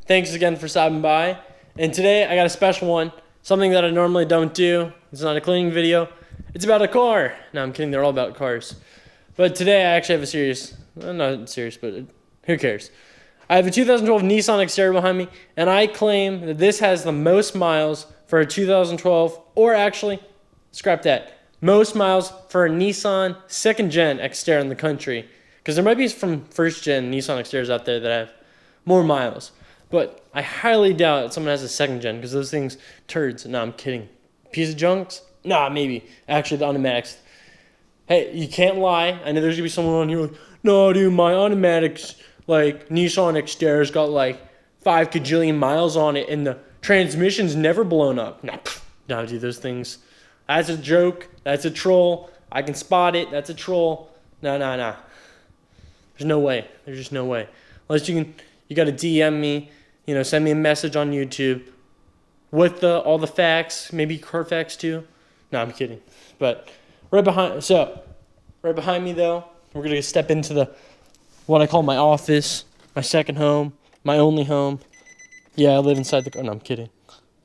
Thanks again for stopping by. And today I got a special one, something that I normally don't do. It's not a cleaning video. It's about a car. No, I'm kidding. They're all about cars. But today I actually have a serious, not serious, but who cares? I have a 2012 Nissan Xterra behind me, and I claim that this has the most miles for a 2012, or actually, scrap that, most miles for a Nissan second-gen Xterra in the country. Because there might be some first-gen Nissan Xterras out there that have more miles. But I highly doubt someone has a second-gen, because those things, turds. No, I'm kidding. Piece of junks? Nah, maybe. Actually, the automatics. Hey, you can't lie. I know there's going to be someone on here like, no, dude, my automatics, like, Nissan Xterra's got, like, 5 kajillion miles on it, and the transmission's never blown up. No, dude, those things, that's a joke. That's a troll. I can spot it. That's a troll. No. There's no way. There's just no way. Unless you got to DM me, send me a message on YouTube with all the facts, maybe Carfax too. No, I'm kidding. But right behind me though, we're gonna step into what I call my office, my second home, my only home. Yeah, I live inside the car. No, I'm kidding.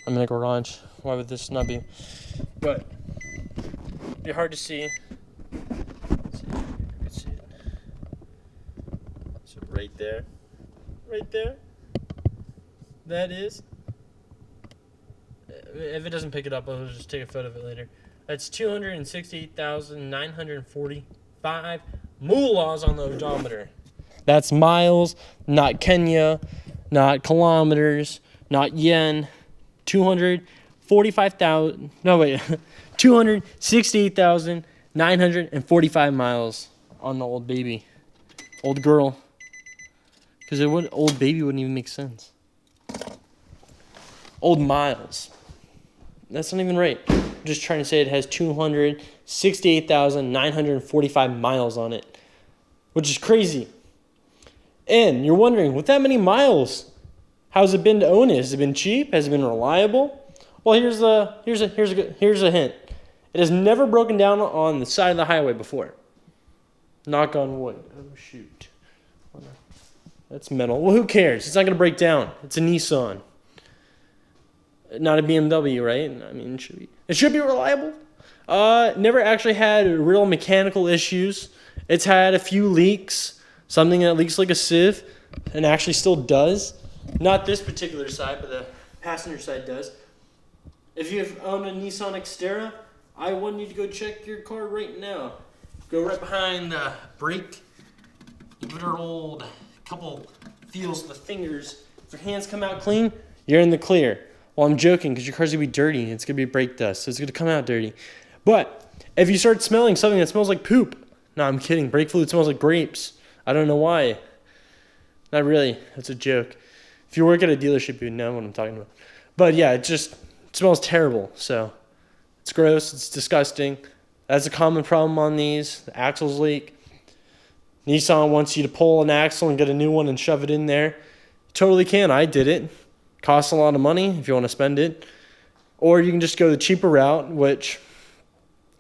I'm in a garage. Why would this not be? But it'd be hard to see. Let's see it. So right there, that is. If it doesn't pick it up, I'll just take a photo of it later. That's 268,945 moolahs on the odometer. That's miles, not Kenya, not kilometers, not yen. 268,945 miles on the old baby. Old girl. Because old baby wouldn't even make sense. Old miles. That's not even right. I'm just trying to say it has 268,945 miles on it, which is crazy. And you're wondering, with that many miles, how's it been to own it? Has it been cheap? Has it been reliable? Well, here's a hint. It has never broken down on the side of the highway before. Knock on wood. Oh shoot, that's metal. Well, who cares? It's not gonna break down. It's a Nissan. Not a BMW, right? I mean, it should be. It should be reliable. Never actually had real mechanical issues. It's had a few leaks. Something that leaks like a sieve, and actually still does. Not this particular side, but the passenger side does. If you've owned a Nissan Xterra, I want you to go check your car right now. Go right behind the brake. Give it an old couple feels with the fingers. If your hands come out clean, you're in the clear. Well, I'm joking because your car's going to be dirty. It's going to be brake dust, so it's going to come out dirty. But if you start smelling something that smells like poop, no, I'm kidding. Brake fluid smells like grapes. I don't know why. Not really. That's a joke. If you work at a dealership, you know what I'm talking about. But yeah, it smells terrible. So it's gross. It's disgusting. That's a common problem on these. The axles leak. Nissan wants you to pull an axle and get a new one and shove it in there. You totally can. I did it. Costs a lot of money if you want to spend it. Or you can just go the cheaper route, which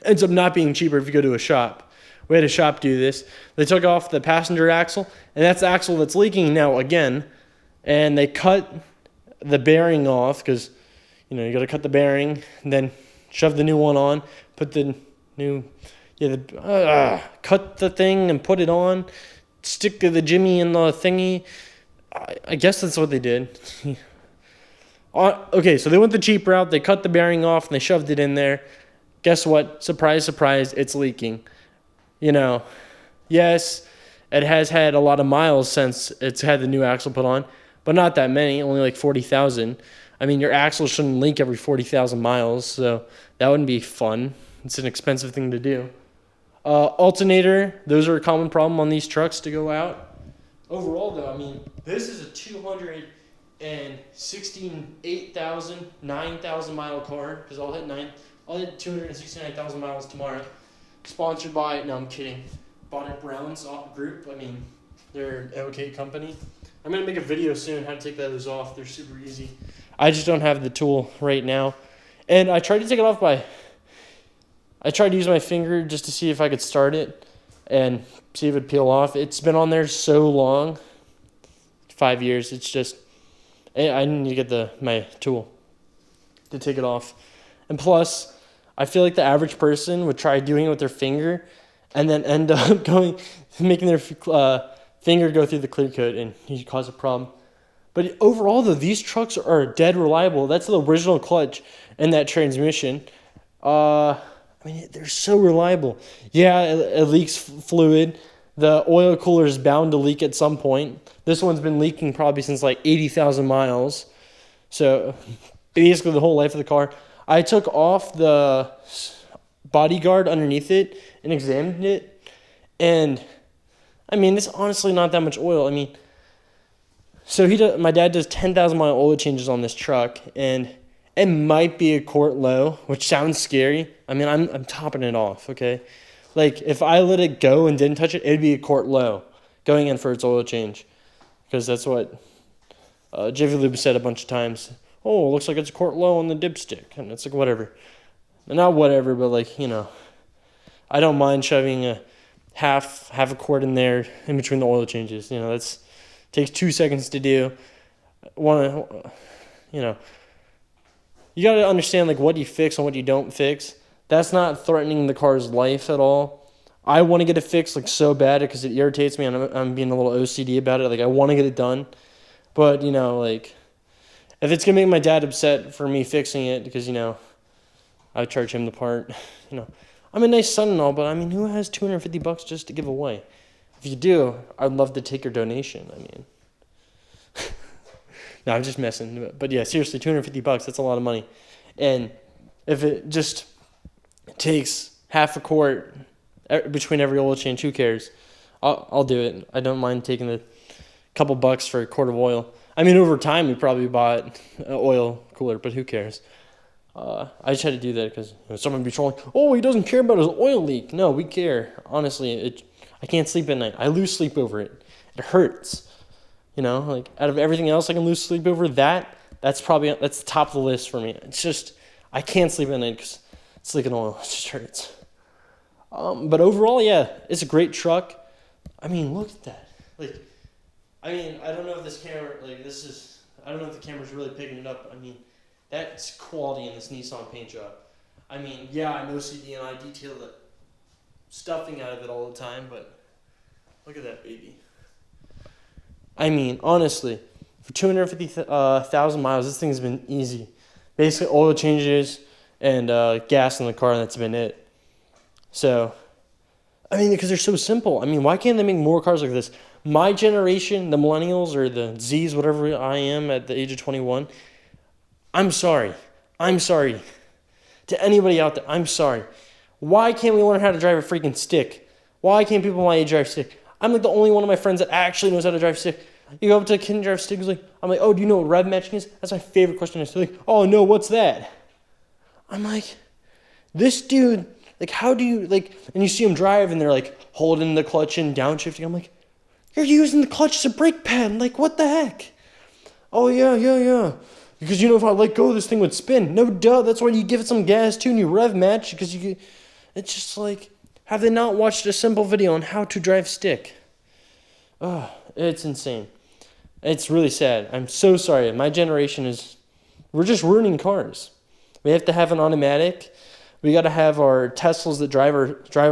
ends up not being cheaper if you go to a shop. We had a shop do this. They took off the passenger axle, and that's the axle that's leaking now again. And they cut the bearing off because, you got to cut the bearing, and then shove the new one on, put the new, cut the thing and put it on, stick the jimmy in the thingy. I guess that's what they did. Okay, so they went the cheap route. They cut the bearing off, and they shoved it in there. Guess what? Surprise, surprise, it's leaking. Yes, it has had a lot of miles since it's had the new axle put on, but not that many, only like 40,000. I mean, your axle shouldn't leak every 40,000 miles, so that wouldn't be fun. It's an expensive thing to do. Alternator, those are a common problem on these trucks to go out. Overall, though, I mean, this is a 268,000, 9,000 mile car, because I'll hit 269,000 miles tomorrow. Sponsored by, no, I'm kidding. Bonnet Brown's group. I mean, they're an okay company. I'm going to make a video soon how to take those off. They're super easy. I just don't have the tool right now. And I tried to take it off I tried to use my finger just to see if I could start it and see if it'd peel off. It's been on there so long, 5 years. It's just, I need to get my tool to take it off. And plus, I feel like the average person would try doing it with their finger and then end up making their finger go through the clear coat, and you cause a problem. But overall, though, these trucks are dead reliable. That's the original clutch and that transmission. They're so reliable. Yeah, it leaks fluid. The oil cooler is bound to leak at some point. This one's been leaking probably since like 80,000 miles. So basically the whole life of the car. I took off the body guard underneath it and examined it. And, it's honestly not that much oil. So my dad does 10,000 mile oil changes on this truck, and it might be a quart low, which sounds scary. I'm topping it off, okay? Like, if I let it go and didn't touch it, it'd be a quart low going in for its oil change. Because that's what Jiffy Lube said a bunch of times. Oh, it looks like it's a quart low on the dipstick. And it's like, whatever. Not whatever, but like, I don't mind shoving a half a quart in there in between the oil changes. That's takes 2 seconds to do. You got to understand like what you fix and what you don't fix. That's not threatening the car's life at all. I want to get it fixed like so bad because it irritates me, and I'm being a little OCD about it. Like, I want to get it done, but like, if it's gonna make my dad upset for me fixing it because I charge him the part. I'm a nice son and all, but who has $250 just to give away? If you do, I'd love to take your donation. No, I'm just messing. But yeah, seriously, $250, that's a lot of money. And if it just takes half a quart between every oil change, who cares? I'll do it. I don't mind taking the couple bucks for a quart of oil. Over time, we probably bought an oil cooler, but who cares? I just had to do that because someone would be trolling, oh, he doesn't care about his oil leak. No, we care. Honestly, I can't sleep at night. I lose sleep over it. It hurts. Like, out of everything else I can lose sleep over, that's the top of the list for me. It's just, I can't sleep at night because it's leaking oil. It just hurts. But overall, yeah, it's a great truck. Look at that. Like, I don't know if this camera, I don't know if the camera's really picking it up. That's quality in this Nissan paint job. Yeah, I'm OCD and I detail the stuffing out of it all the time, but look at that baby. Honestly, for 250,000 miles, this thing's been easy. Basically, oil changes and gas in the car, and that's been it. So, because they're so simple. Why can't they make more cars like this? My generation, the millennials or the Zs, whatever I am at the age of 21, I'm sorry. To anybody out there, I'm sorry. Why can't we learn how to drive a freaking stick? Why can't people my age drive stick? I'm like the only one of my friends that actually knows how to drive stick. You go up to a kid and drive stick, I'm like, oh, do you know what rev matching is? That's my favorite question. They're like, oh, no, what's that? I'm like, this dude, like, how do you, like, and you see him drive and they're like holding the clutch and downshifting. I'm like, you're using the clutch as a brake pad. Like, what the heck? Oh, yeah. Because if I let go, this thing would spin. No, duh. That's why you give it some gas too and you rev match because it's just like, have they not watched a simple video on how to drive stick? Oh, it's insane. It's really sad. I'm so sorry. My generation we're just ruining cars. We have to have an automatic. We got to have our Teslas that drive